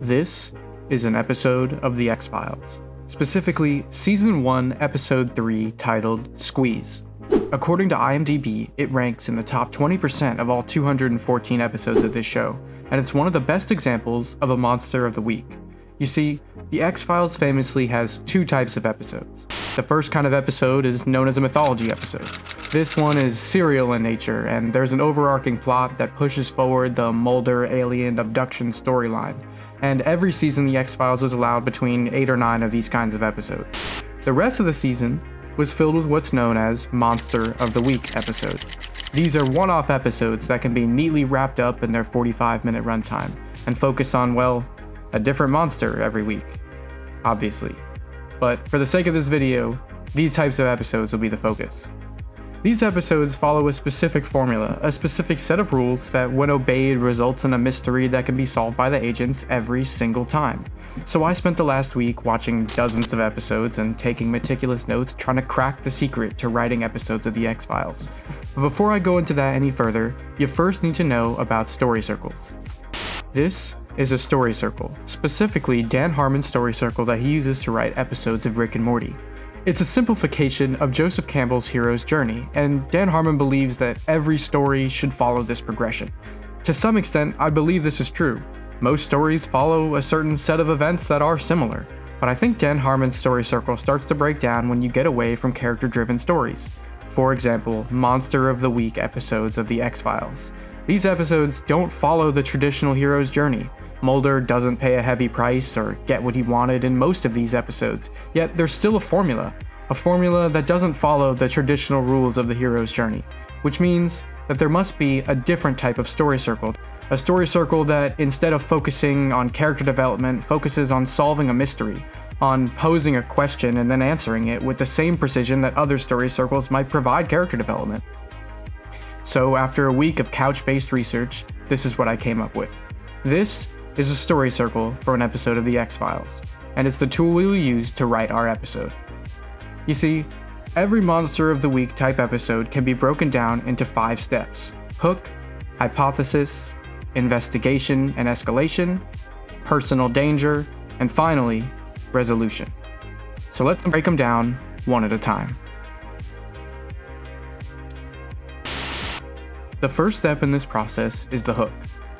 This is an episode of The X-Files, specifically Season 1, Episode 3, titled Squeeze. According to IMDb, it ranks in the top 20% of all 214 episodes of this show, and it's one of the best examples of a Monster of the Week. You see, The X-Files famously has two types of episodes. The first kind of episode is known as a mythology episode. This one is serial in nature, and there's an overarching plot that pushes forward the Mulder alien abduction storyline. And every season The X-Files was allowed between 8 or 9 of these kinds of episodes. The rest of the season was filled with what's known as Monster of the Week episodes. These are one-off episodes that can be neatly wrapped up in their 45-minute runtime, and focus on, well, a different monster every week, obviously. But for the sake of this video, these types of episodes will be the focus. These episodes follow a specific formula, a specific set of rules that when obeyed results in a mystery that can be solved by the agents every single time. So I spent the last week watching dozens of episodes and taking meticulous notes trying to crack the secret to writing episodes of The X-Files. But before I go into that any further, you first need to know about story circles. This is a story circle, specifically Dan Harmon's story circle that he uses to write episodes of Rick and Morty. It's a simplification of Joseph Campbell's hero's journey, and Dan Harmon believes that every story should follow this progression. To some extent, I believe this is true. Most stories follow a certain set of events that are similar, but I think Dan Harmon's story circle starts to break down when you get away from character-driven stories. For example, Monster of the Week episodes of The X-Files. These episodes don't follow the traditional hero's journey. Mulder doesn't pay a heavy price or get what he wanted in most of these episodes, yet there's still a formula that doesn't follow the traditional rules of the hero's journey, which means that there must be a different type of story circle. A story circle that, instead of focusing on character development, focuses on solving a mystery, on posing a question and then answering it with the same precision that other story circles might provide character development. So after a week of couch-based research, this is what I came up with. This is a story circle for an episode of The X-Files, and it's the tool we will use to write our episode. You see, every Monster of the Week type episode can be broken down into 5 steps: hook, hypothesis, investigation and escalation, personal danger, and finally, resolution. So let's break them down one at a time. The first step in this process is the hook.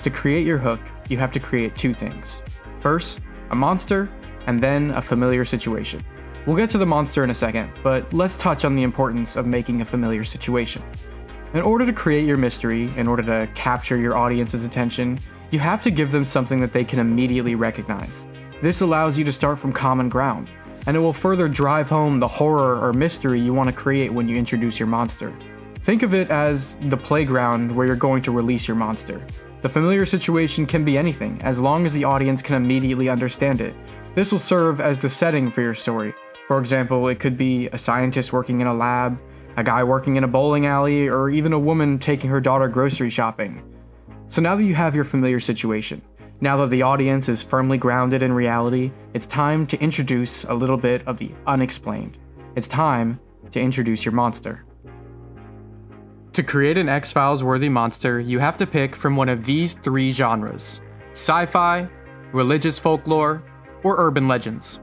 To create your hook, you have to create 2 things. First, a monster, and then a familiar situation. We'll get to the monster in a second, but let's touch on the importance of making a familiar situation. In order to create your mystery, in order to capture your audience's attention, you have to give them something that they can immediately recognize. This allows you to start from common ground, and it will further drive home the horror or mystery you want to create when you introduce your monster. Think of it as the playground where you're going to release your monster. The familiar situation can be anything, as long as the audience can immediately understand it. This will serve as the setting for your story. For example, it could be a scientist working in a lab, a guy working in a bowling alley, or even a woman taking her daughter grocery shopping. So now that you have your familiar situation, now that the audience is firmly grounded in reality, it's time to introduce a little bit of the unexplained. It's time to introduce your monster. To create an X-Files worthy monster, you have to pick from one of these 3 genres: sci-fi, religious folklore, or urban legends.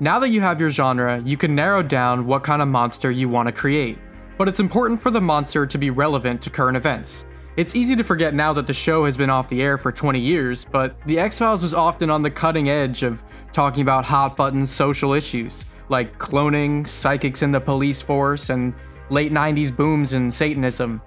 Now that you have your genre, you can narrow down what kind of monster you want to create, but it's important for the monster to be relevant to current events. It's easy to forget now that the show has been off the air for 20 years, but The X-Files was often on the cutting edge of talking about hot-button social issues, like cloning, psychics in the police force, and late 90s booms in Satanism.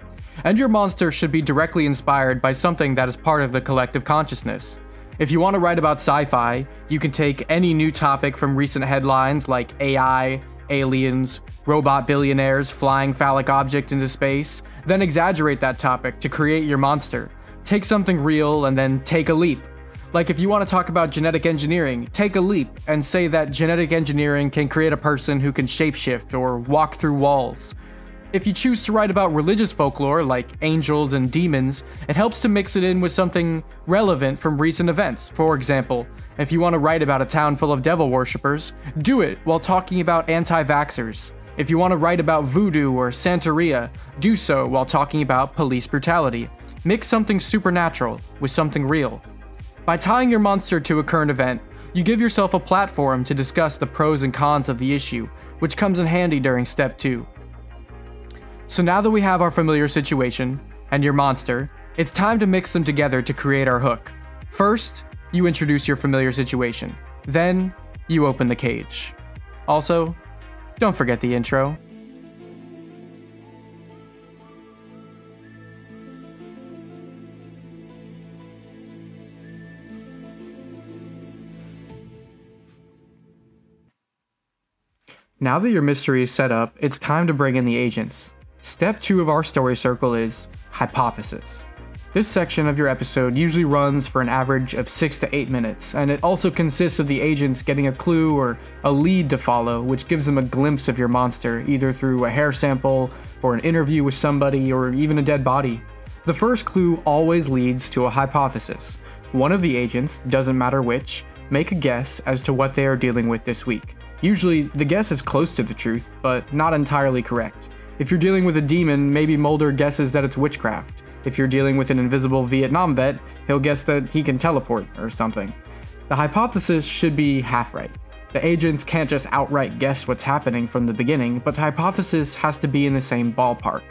And your monster should be directly inspired by something that is part of the collective consciousness. If you want to write about sci-fi, you can take any new topic from recent headlines like AI, aliens, robot billionaires flying phallic objects into space, then exaggerate that topic to create your monster. Take something real and then take a leap. Like if you want to talk about genetic engineering, take a leap and say that genetic engineering can create a person who can shapeshift or walk through walls. If you choose to write about religious folklore like angels and demons, it helps to mix it in with something relevant from recent events. For example, if you want to write about a town full of devil worshippers, do it while talking about anti-vaxxers. If you want to write about voodoo or Santeria, do so while talking about police brutality. Mix something supernatural with something real. By tying your monster to a current event, you give yourself a platform to discuss the pros and cons of the issue, which comes in handy during Step 2. So now that we have our familiar situation, and your monster, it's time to mix them together to create our hook. First, you introduce your familiar situation. Then, you open the cage. Also, don't forget the intro. Now that your mystery is set up, it's time to bring in the agents. Step 2 of our story circle is Hypothesis. This section of your episode usually runs for an average of 6 to 8 minutes, and it also consists of the agents getting a clue or a lead to follow, which gives them a glimpse of your monster, either through a hair sample, or an interview with somebody, or even a dead body. The first clue always leads to a hypothesis. One of the agents, doesn't matter which, make a guess as to what they are dealing with this week. Usually, the guess is close to the truth, but not entirely correct. If you're dealing with a demon, maybe Mulder guesses that it's witchcraft. If you're dealing with an invisible Vietnam vet, he'll guess that he can teleport or something. The hypothesis should be half right. The agents can't just outright guess what's happening from the beginning, but the hypothesis has to be in the same ballpark.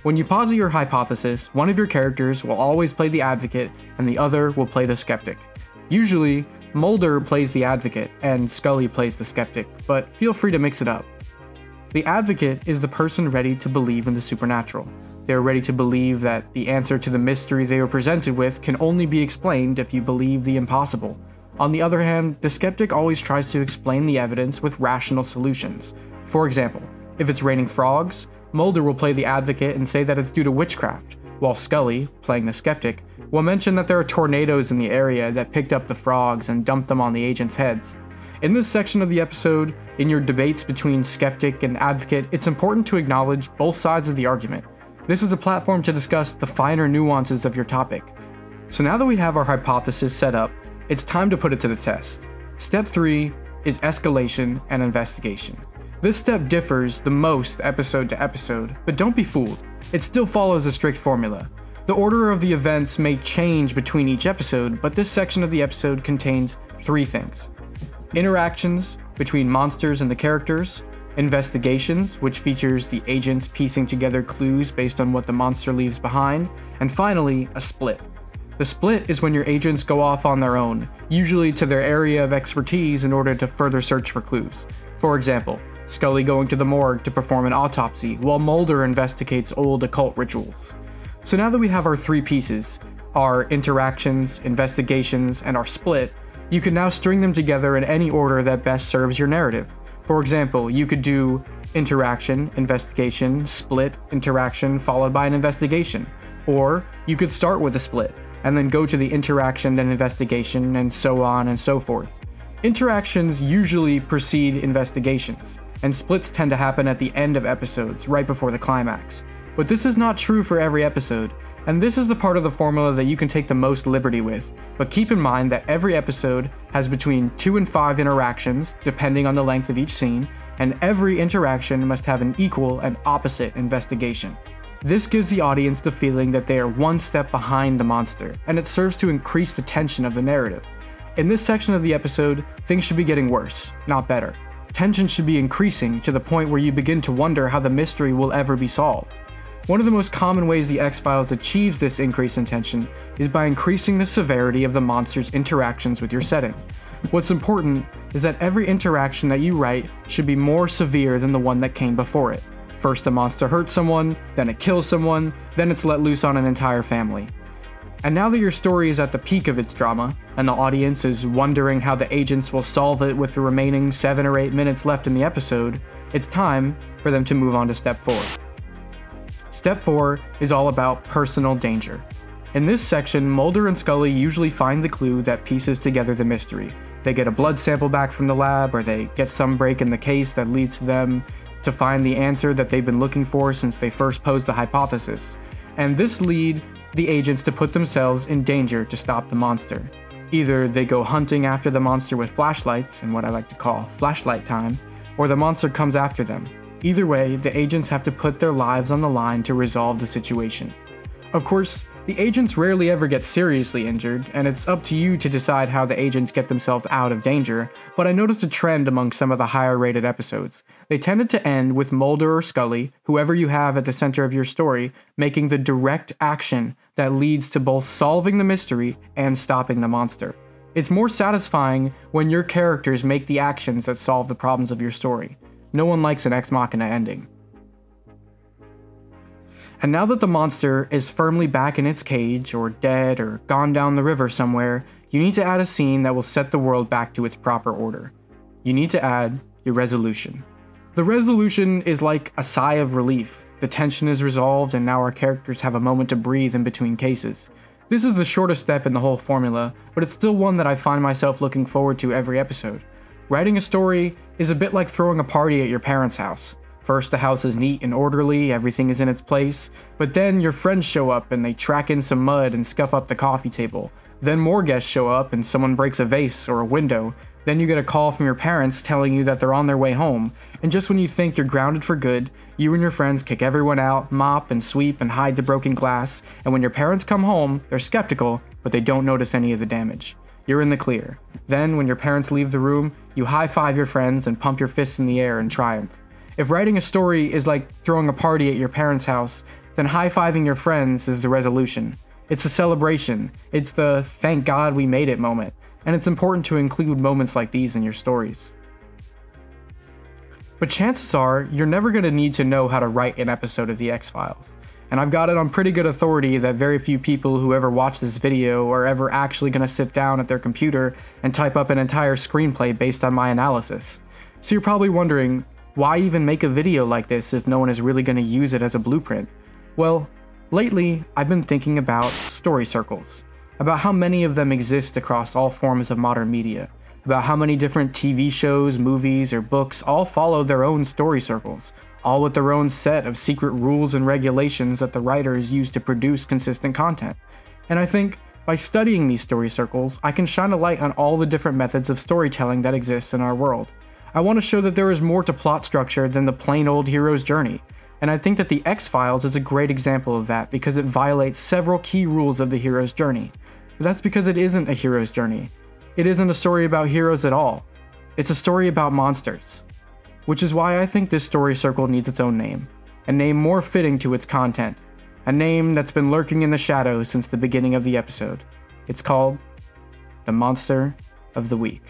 When you posit your hypothesis, one of your characters will always play the advocate and the other will play the skeptic. Usually, Mulder plays the advocate and Scully plays the skeptic, but feel free to mix it up. The advocate is the person ready to believe in the supernatural. They are ready to believe that the answer to the mystery they are presented with can only be explained if you believe the impossible. On the other hand, the skeptic always tries to explain the evidence with rational solutions. For example, if it's raining frogs, Mulder will play the advocate and say that it's due to witchcraft, while Scully, playing the skeptic, will mention that there are tornadoes in the area that picked up the frogs and dumped them on the agents' heads. In this section of the episode, in your debates between skeptic and advocate, it's important to acknowledge both sides of the argument. This is a platform to discuss the finer nuances of your topic. So now that we have our hypothesis set up, it's time to put it to the test. Step 3 is escalation and investigation. This step differs the most episode to episode, but don't be fooled. It still follows a strict formula. The order of the events may change between each episode, but this section of the episode contains 3 things. Interactions between monsters and the characters, investigations, which features the agents piecing together clues based on what the monster leaves behind, and finally, a split. The split is when your agents go off on their own, usually to their area of expertise in order to further search for clues. For example, Scully going to the morgue to perform an autopsy, while Mulder investigates old occult rituals. So now that we have our 3 pieces, our interactions, investigations, and our split, you can now string them together in any order that best serves your narrative. For example, you could do interaction, investigation, split, interaction, followed by an investigation. Or you could start with a split, and then go to the interaction, then investigation, and so on and so forth. Interactions usually precede investigations, and splits tend to happen at the end of episodes, right before the climax. But this is not true for every episode, and this is the part of the formula that you can take the most liberty with. But keep in mind that every episode has between 2 and 5 interactions, depending on the length of each scene, and every interaction must have an equal and opposite investigation. This gives the audience the feeling that they are one step behind the monster, and it serves to increase the tension of the narrative. In this section of the episode, things should be getting worse, not better. Tension should be increasing to the point where you begin to wonder how the mystery will ever be solved. One of the most common ways the X-Files achieves this increase in tension is by increasing the severity of the monster's interactions with your setting. What's important is that every interaction that you write should be more severe than the one that came before it. First the monster hurts someone, then it kills someone, then it's let loose on an entire family. And now that your story is at the peak of its drama, and the audience is wondering how the agents will solve it with the remaining 7 or 8 minutes left in the episode, it's time for them to move on to Step 4. Step 4 is all about personal danger. In this section, Mulder and Scully usually find the clue that pieces together the mystery. They get a blood sample back from the lab, or they get some break in the case that leads them to find the answer that they've been looking for since they first posed the hypothesis. And this leads the agents to put themselves in danger to stop the monster. Either they go hunting after the monster with flashlights, in what I like to call flashlight time, or the monster comes after them. Either way, the agents have to put their lives on the line to resolve the situation. Of course, The agents rarely ever get seriously injured, and it's up to you to decide how the agents get themselves out of danger, but I noticed a trend among some of the higher rated episodes. They tended to end with Mulder or Scully, whoever you have at the center of your story, making the direct action that leads to both solving the mystery and stopping the monster. It's more satisfying when your characters make the actions that solve the problems of your story. No one likes an ex machina ending. And now that the monster is firmly back in its cage, or dead, or gone down the river somewhere, you need to add a scene that will set the world back to its proper order. You need to add your resolution. The resolution is like a sigh of relief. The tension is resolved, and now our characters have a moment to breathe in between cases. This is the shortest step in the whole formula, but it's still one that I find myself looking forward to every episode. Writing a story is a bit like throwing a party at your parents' house. First, the house is neat and orderly, everything is in its place, but then your friends show up and they track in some mud and scuff up the coffee table. Then more guests show up and someone breaks a vase or a window. Then you get a call from your parents telling you that they're on their way home, and just when you think you're grounded for good, you and your friends kick everyone out, mop and sweep and hide the broken glass, and when your parents come home, they're skeptical, but they don't notice any of the damage. You're in the clear. Then, when your parents leave the room, you high-five your friends and pump your fists in the air in triumph. If writing a story is like throwing a party at your parents' house, then high-fiving your friends is the resolution. It's a celebration. It's the thank God we made it moment. And it's important to include moments like these in your stories. But chances are, you're never going to need to know how to write an episode of The X-Files. And I've got it on pretty good authority that very few people who ever watch this video are ever actually going to sit down at their computer and type up an entire screenplay based on my analysis. So you're probably wondering, why even make a video like this if no one is really going to use it as a blueprint? Well, lately, I've been thinking about story circles, about how many of them exist across all forms of modern media, about how many different TV shows, movies, or books all follow their own story circles, all with their own set of secret rules and regulations that the writers use to produce consistent content. And I think, by studying these story circles, I can shine a light on all the different methods of storytelling that exist in our world. I want to show that there is more to plot structure than the plain old hero's journey, and I think that The X-Files is a great example of that because it violates several key rules of the hero's journey. But that's because it isn't a hero's journey. It isn't a story about heroes at all. It's a story about monsters. Which is why I think this story circle needs its own name, a name more fitting to its content, a name that's been lurking in the shadows since the beginning of the episode. It's called The Monster of the Week.